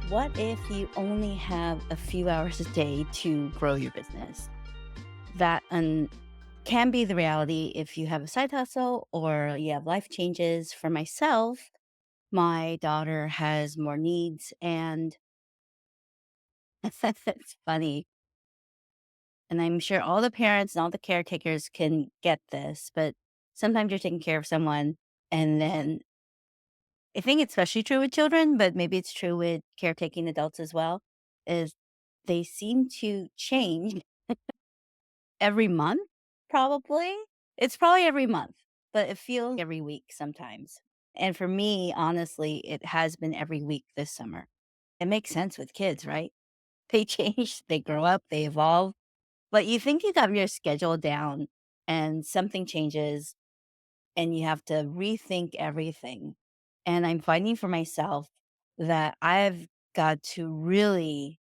What if you only have a few hours a day to grow your business? That can be the reality if you have a side hustle or you have life changes. For myself, my daughter has more needs, and it's funny. And I'm sure all the parents and all the caretakers can get this, but sometimes you're taking care of someone, and then I think it's especially true with children, but maybe it's true with caretaking adults as well, is they seem to change every month, probably. It's probably every month, but it feels every week sometimes. And for me, honestly, it has been every week this summer. It makes sense with kids, right? They change, they grow up, they evolve. But you think you got your schedule down and something changes and you have to rethink everything. And I'm finding for myself that I've got to really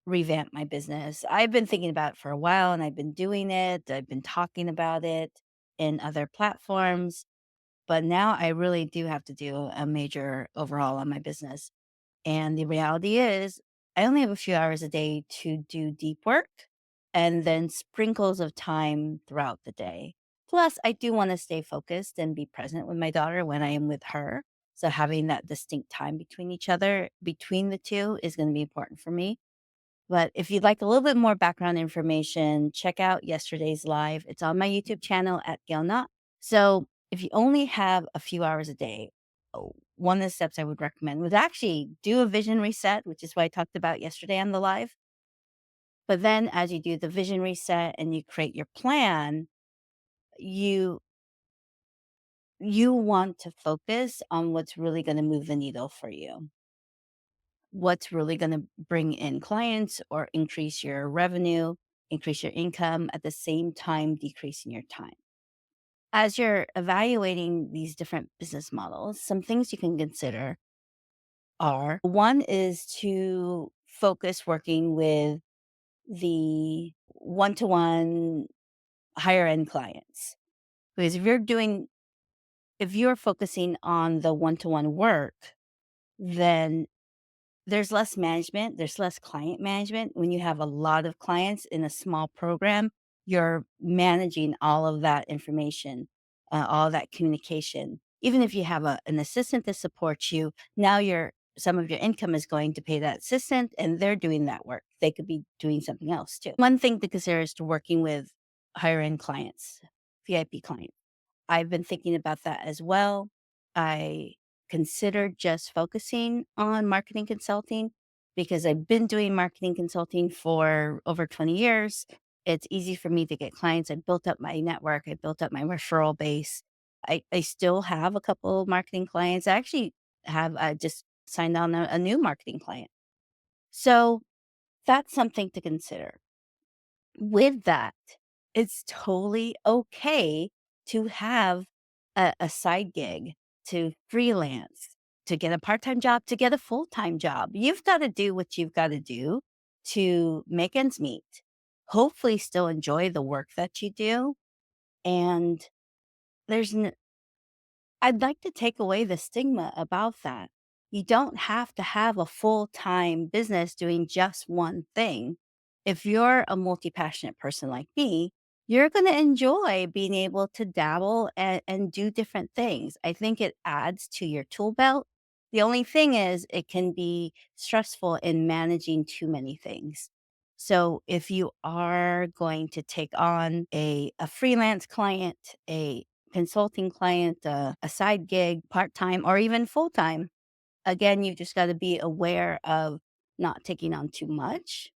revamp my business. I've been thinking about it for a while and I've been doing it. I've been talking about it in other platforms, but now I really do have to do a major overhaul on my business. And the reality is, I only have a few hours a day to do deep work and then sprinkles of time throughout the day. Plus, I do want to stay focused and be present with my daughter when I am with her. So having that distinct time between each other, between the two, is going to be important for me. But if you'd like a little bit more background information, check out yesterday's live. It's on my YouTube channel at Gail Knott. So if you only have a few hours a day, one of the steps I would recommend would actually do a vision reset, which is what I talked about yesterday on the live. But then as you do the vision reset and you create your plan, you you want to focus on what's really going to move the needle for you. What's really going to bring in clients or increase your revenue, increase your income at the same time decreasing your time. As you're evaluating these different business models, some things you can consider are one is to focus working with the one to one higher end clients. Because if you're focusing on the one to one work, then there's less management, there's less client management. When you have a lot of clients in a small program, you're managing all of that information, all of that communication. Even if you have an assistant to support you, now some of your income is going to pay that assistant and they're doing that work. They could be doing something else too. One thing to consider is to working with higher end clients, VIP clients. I've been thinking about that as well. I considered just focusing on marketing consulting because I've been doing marketing consulting for over 20 years. It's easy for me to get clients. I built up my network, I built up my referral base. I still have a couple of marketing clients. I actually have just signed on a new marketing client. So that's something to consider. With that, it's totally okay to have a side gig, to freelance, to get a part-time job, to get a full-time job. You've got to do what you've got to do to make ends meet. Hopefully still enjoy the work that you do. And there's I'd like to take away the stigma about that. You don't have to have a full-time business doing just one thing. If you're a multi-passionate person like me, you're going to enjoy being able to dabble and do different things. I think it adds to your tool belt. The only thing is, it can be stressful in managing too many things. So if you are going to take on a freelance client, a consulting client, a side gig, part time, or even full time. Again, you just got to be aware of not taking on too much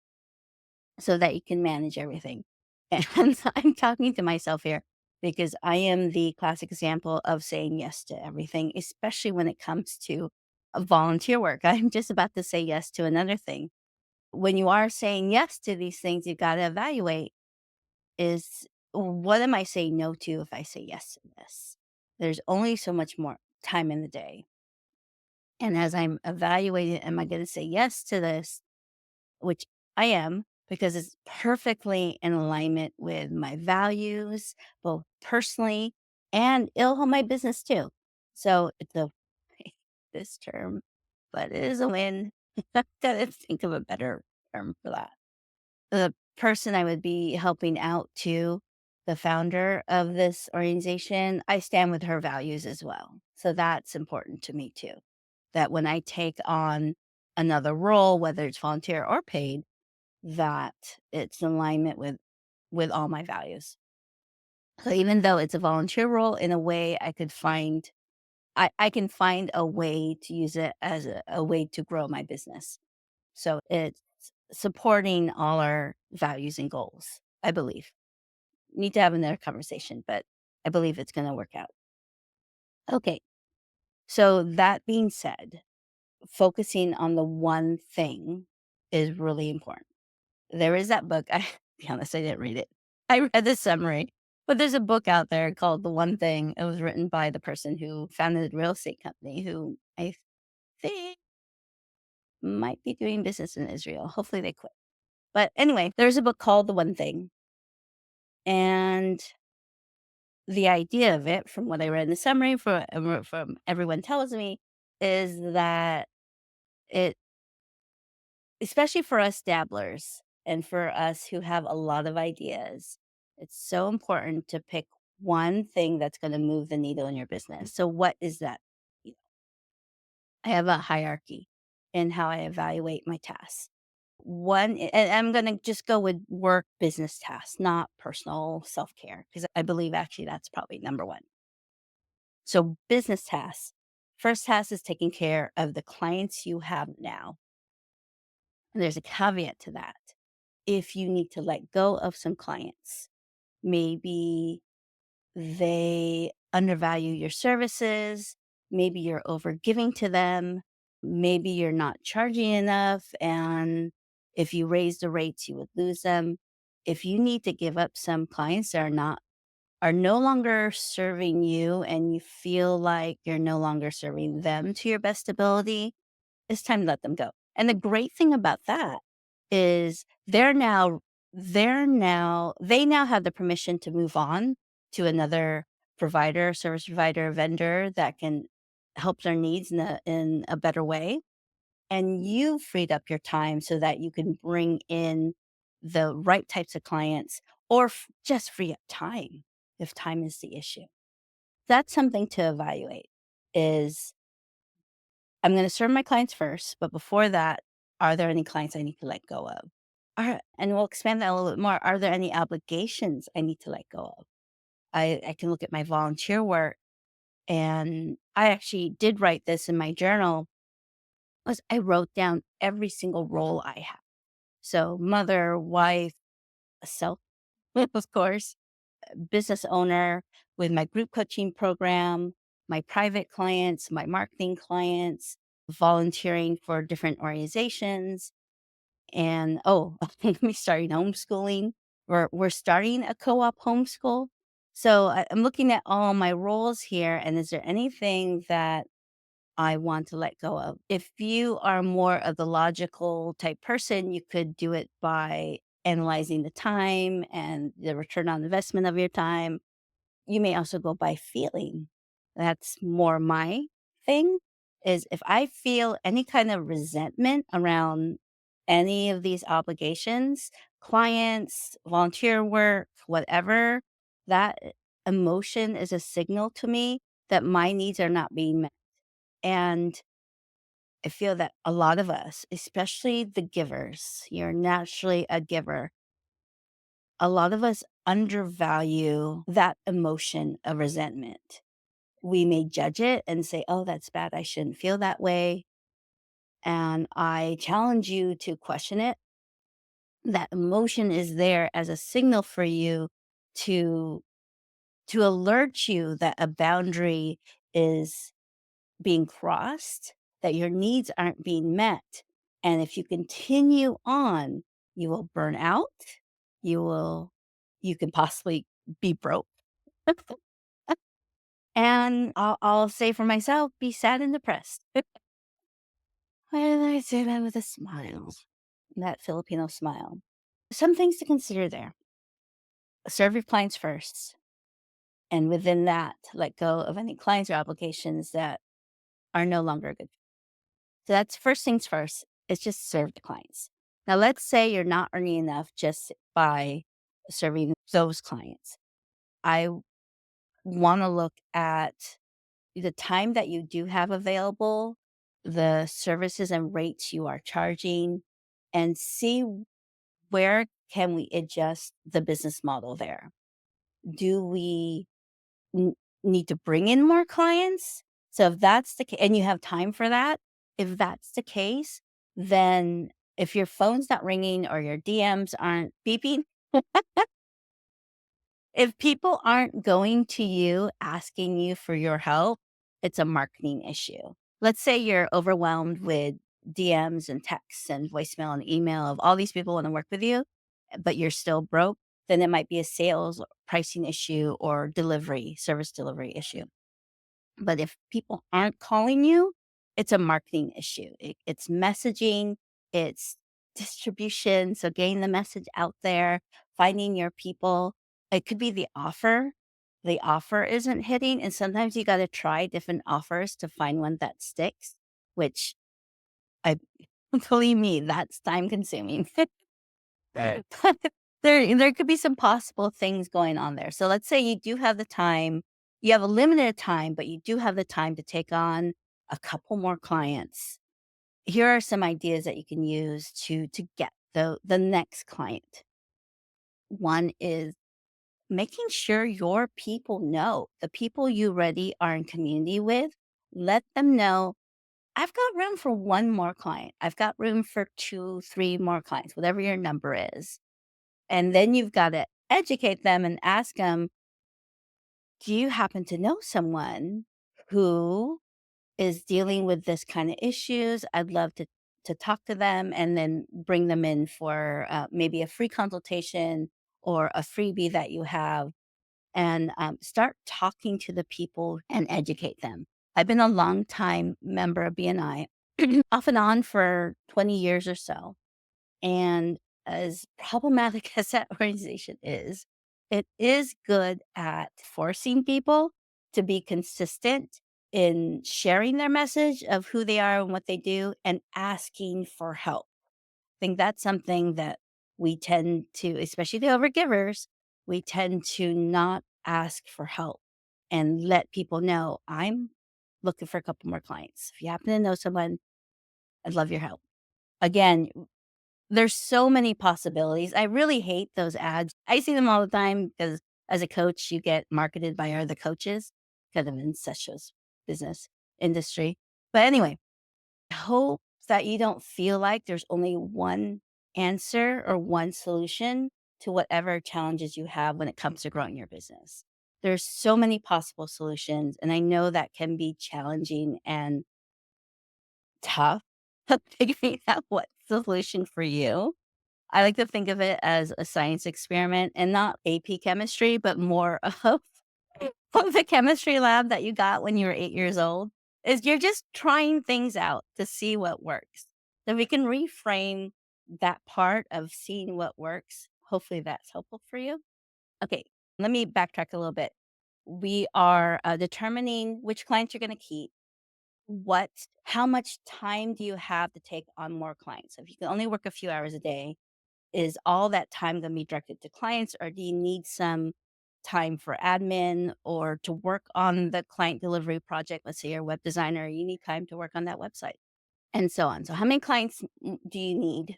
so that you can manage everything. And I'm talking to myself here because I am the classic example of saying yes to everything, especially when it comes to volunteer work. I'm just about to say yes to another thing. When you are saying yes to these things, you've got to evaluate is what am I saying no to if I say yes to this? There's only so much more time in the day. And as I'm evaluating, am I going to say yes to this, which I am, because it's perfectly in alignment with my values, both personally and it'll help my business too. So it's a this term, but it is a win. Gotta think of a better term for that. The person I would be helping out to, the founder of this organization, I stand with her values as well. So that's important to me too. That when I take on another role, whether it's volunteer or paid, that it's in alignment with all my values. So even though it's a volunteer role, in a way I can find a way to use it as a way to grow my business. So it's supporting all our values and goals, I believe. Need to have another conversation, but I believe it's gonna work out. Okay. So that being said, focusing on the one thing is really important. There is that book. I be honest, I didn't read it. I read the summary, but there's a book out there called The One Thing. It was written by the person who founded the real estate company who I think might be doing business in Israel. Hopefully they quit. But anyway, there's a book called The One Thing. And the idea of it, from what I read in the summary, from everyone tells me, is that it, especially for us dabblers and for us who have a lot of ideas, it's so important to pick one thing that's going to move the needle in your business. So, what is that? You know, I have a hierarchy in how I evaluate my tasks. And I'm going to just go with work business tasks, not personal self care, because I believe actually that's probably number one. So, business tasks. First task is taking care of the clients you have now. And there's a caveat to that. If you need to let go of some clients, maybe they undervalue your services, maybe you're overgiving to them, maybe you're not charging enough, and if you raise the rates, you would lose them. If you need to give up some clients that are no longer serving you and you feel like you're no longer serving them to your best ability, it's time to let them go. And the great thing about that is they now have the permission to move on to another provider, service provider, vendor that can help their needs in a better way. And you freed up your time so that you can bring in the right types of clients or just free up time if time is the issue. That's something to evaluate is I'm gonna serve my clients first, but before that, are there any clients I need to let go of? And we'll expand that a little bit more. Are there any obligations I need to let go of? I can look at my volunteer work, and I actually did write this in my journal, was I wrote down every single role I have. So mother, wife, self, of course, business owner with my group coaching program, my private clients, my marketing clients, volunteering for different organizations. And oh, me starting homeschooling. We're starting a co-op homeschool. So I'm looking at all my roles here, and is there anything that I want to let go of? If you are more of the logical type person, you could do it by analyzing the time and the return on investment of your time. You may also go by feeling. That's more my thing, is if I feel any kind of resentment around any of these obligations, clients, volunteer work, whatever, that emotion is a signal to me that my needs are not being met. And I feel that a lot of us, especially the givers, you're naturally a giver, a lot of us undervalue that emotion of resentment. We may judge it and say, oh, that's bad. I shouldn't feel that way. And I challenge you to question it. That emotion is there as a signal for you to alert you that a boundary is being crossed, that your needs aren't being met. And if you continue on, you will burn out. You will you can possibly be broke. And I'll say for myself, be sad and depressed. And I say that with a smile, that Filipino smile. Some things to consider there. Serve your clients first. And within that, let go of any clients or obligations that are no longer good. So that's first things first. It's just serve the clients. Now, let's say you're not earning enough just by serving those clients. I want to look at the time that you do have available, the services and rates you are charging, and see where can we adjust the business model there. Do we n- need to bring in more clients? So if that's the case, and you have time for that, if that's the case, then if your phone's not ringing or your DMs aren't beeping, if people aren't going to you asking you for your help, it's a marketing issue. Let's say you're overwhelmed with DMs and texts and voicemail and email of all these people want to work with you, but you're still broke, then it might be a sales pricing issue or delivery, service delivery issue. But if people aren't calling you, it's a marketing issue. It's messaging, it's distribution. So getting the message out there, finding your people. It could be the offer. The offer isn't hitting. And sometimes you got to try different offers to find one that sticks, which I believe me, that's time consuming. Right. There could be some possible things going on there. So let's say you do have the time, you have a limited time, but you do have the time to take on a couple more clients. Here are some ideas that you can use to get the next client. One is making sure your people know, the people you already are in community with, let them know I've got room for one more client. I've got room for 2, 3 more clients, whatever your number is. And then you've gotta educate them and ask them, "Do you happen to know someone who is dealing with this kinda issues? I'd love to talk to them," and then bring them in for, maybe a free consultation or a freebie that you have, and, start talking to the people and educate them. I've been a long time member of BNI, off and on for 20 years or so. And as problematic as that organization is, it is good at forcing people to be consistent in sharing their message of who they are and what they do and asking for help. I think that's something that we tend to, especially the overgivers, we tend to not ask for help and let people know I'm looking for a couple more clients. If you happen to know someone, I'd love your help. Again, there's so many possibilities. I really hate those ads. I see them all the time because as a coach, you get marketed by other coaches, kind of incestuous business industry. But anyway, I hope that you don't feel like there's only one answer or one solution to whatever challenges you have when it comes to growing your business. There's so many possible solutions, and I know that can be challenging and tough figuring out what's the solution for you. I like to think of it as a science experiment and not AP chemistry, but more of of the chemistry lab that you got when you were 8 years old. Is you're just trying things out to see what works. So we can reframe that part of seeing what works. Hopefully that's helpful for you. Okay, let me backtrack a little bit. We are determining which clients you're going to keep. How much time do you have to take on more clients? So if you can only work a few hours a day, is all that time gonna be directed to clients, or do you need some time for admin or to work on the client delivery project? Let's say you're a web designer, you need time to work on that website, and so on. So how many clients do you need?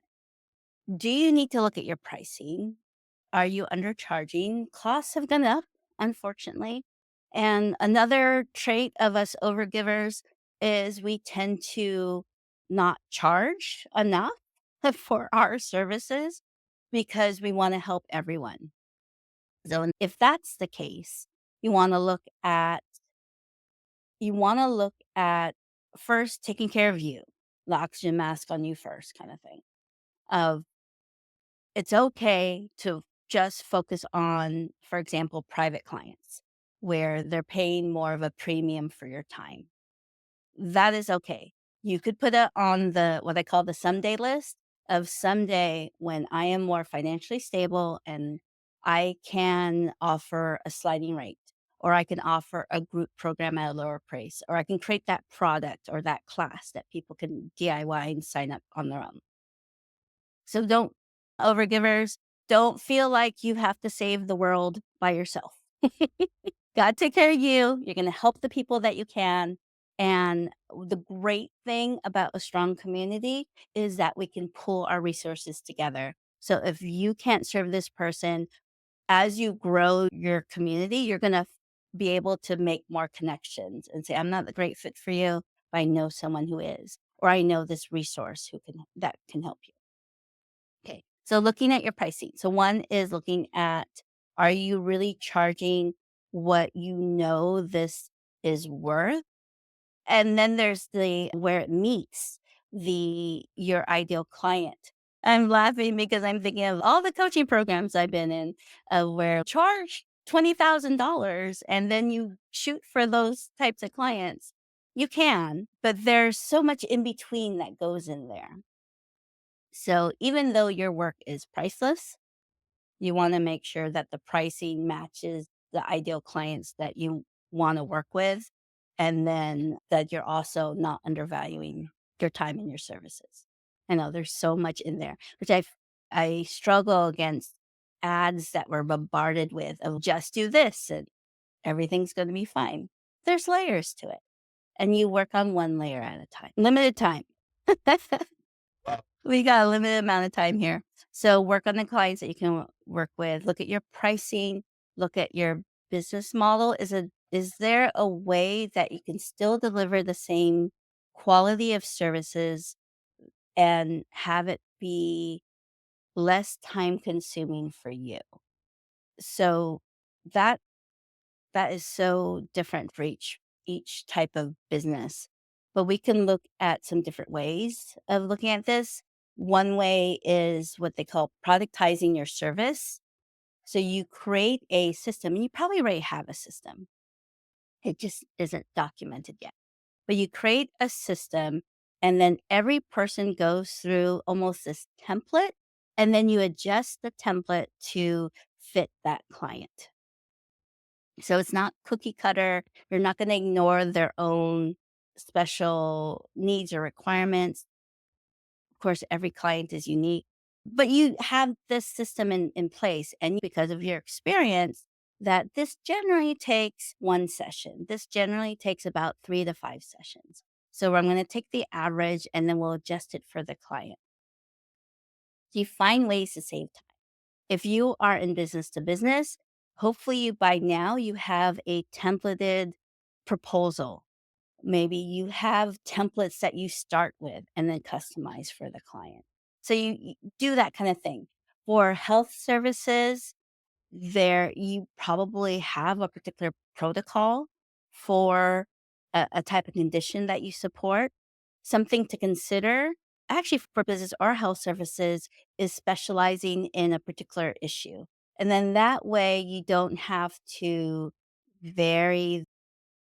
Do you need to look at your pricing? Are you undercharging? Costs have gone up, unfortunately. And another trait of us overgivers is we tend to not charge enough for our services because we want to help everyone. So if that's the case, you want to look at you want to look at first taking care of you, the oxygen mask on you first kind of thing. Of it's okay to just focus on, for example, private clients where they're paying more of a premium for your time. That is okay. You could put it on the what I call the someday list of someday when I am more financially stable and I can offer a sliding rate. or I can offer a group program at a lower price, or I can create that product or that class that people can DIY and sign up on their own. So don't overgivers, don't feel like you have to save the world by yourself. God take care of you. You're going to help the people that you can. And the great thing about a strong community is that we can pool our resources together. So if you can't serve this person, as you grow your community, you're going to be able to make more connections and say, I'm not the great fit for you, but I know someone who is, or I know this resource that can help you. Okay. So looking at your pricing. So one is looking at, are you really charging what you know this is worth? And then there's the where it meets your ideal client. I'm laughing because I'm thinking of all the coaching programs I've been in where charge $20,000 and then you shoot for those types of clients. You can, but there's so much in between that goes in there. So even though your work is priceless, you want to make sure that the pricing matches the ideal clients that you want to work with, and then that you're also not undervaluing your time and your services. I know there's so much in there, which I struggle against ads that we're bombarded with of just do this and everything's going to be fine. There's layers to it, and you work on one layer at a time. Limited time. We got a limited amount of time here. So work on the clients that you can work with. Look at your pricing. Look at your business model. Is there a way that you can still deliver the same quality of services and have it be less time consuming for you? So that that is so different for each type of business. But we can look at some different ways of looking at this. One way is what they call productizing your service. So you create a system, and you probably already have a system. It just isn't documented yet. But you create a system, and then every person goes through almost this template, and then you adjust the template to fit that client. So it's not cookie cutter. You're not going to ignore their own special needs or requirements. Of course, every client is unique, but you have this system in place. And because of your experience, that this generally takes one session. This generally takes about 3 to 5 sessions. So I'm going to take the average and then we'll adjust it for the client. So you find ways to save time. If you are in business to business, hopefully by now you have a templated proposal. Maybe you have templates that you start with and then customize for the client. So you do that kind of thing. For health services, there you probably have a particular protocol for a type of condition that you support. Something to consider, actually, for business or health services, is specializing in a particular issue. And then that way you don't have to vary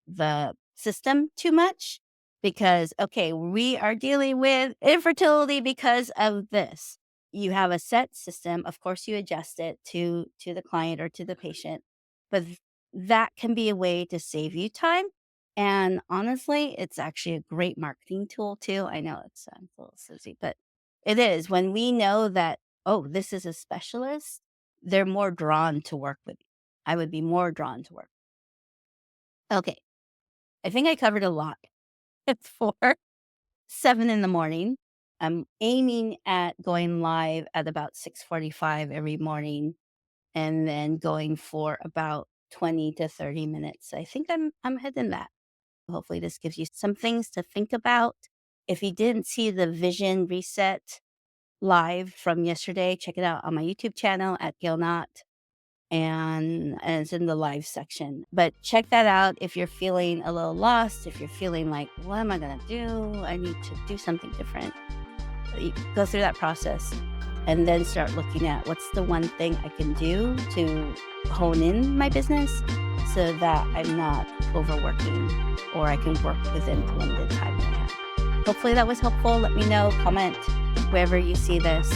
the system too much because, okay, we are dealing with infertility because of this. You have a set system. Of course, you adjust it to the client or to the patient, but that can be a way to save you time. And honestly, it's actually a great marketing tool too. I know it sounds a little silly, but it is. When we know that, oh, this is a specialist, they're more drawn to work with you. I would be more drawn to work. Okay. I think I covered a lot. It's 7 in the morning. I'm aiming at going live at about 6:45 every morning and then going for about 20 to 30 minutes. I think I'm hitting that. Hopefully this gives you some things to think about. If you didn't see the vision reset live from yesterday, check it out on my YouTube channel at Gail Knott. And it's in the live section. But check that out if you're feeling a little lost, if you're feeling like, what am I going to do? I need to do something different. You go through that process and then start looking at what's the one thing I can do to hone in my business so that I'm not overworking or I can work within the limited time that I have. Hopefully that was helpful. Let me know, comment wherever you see this.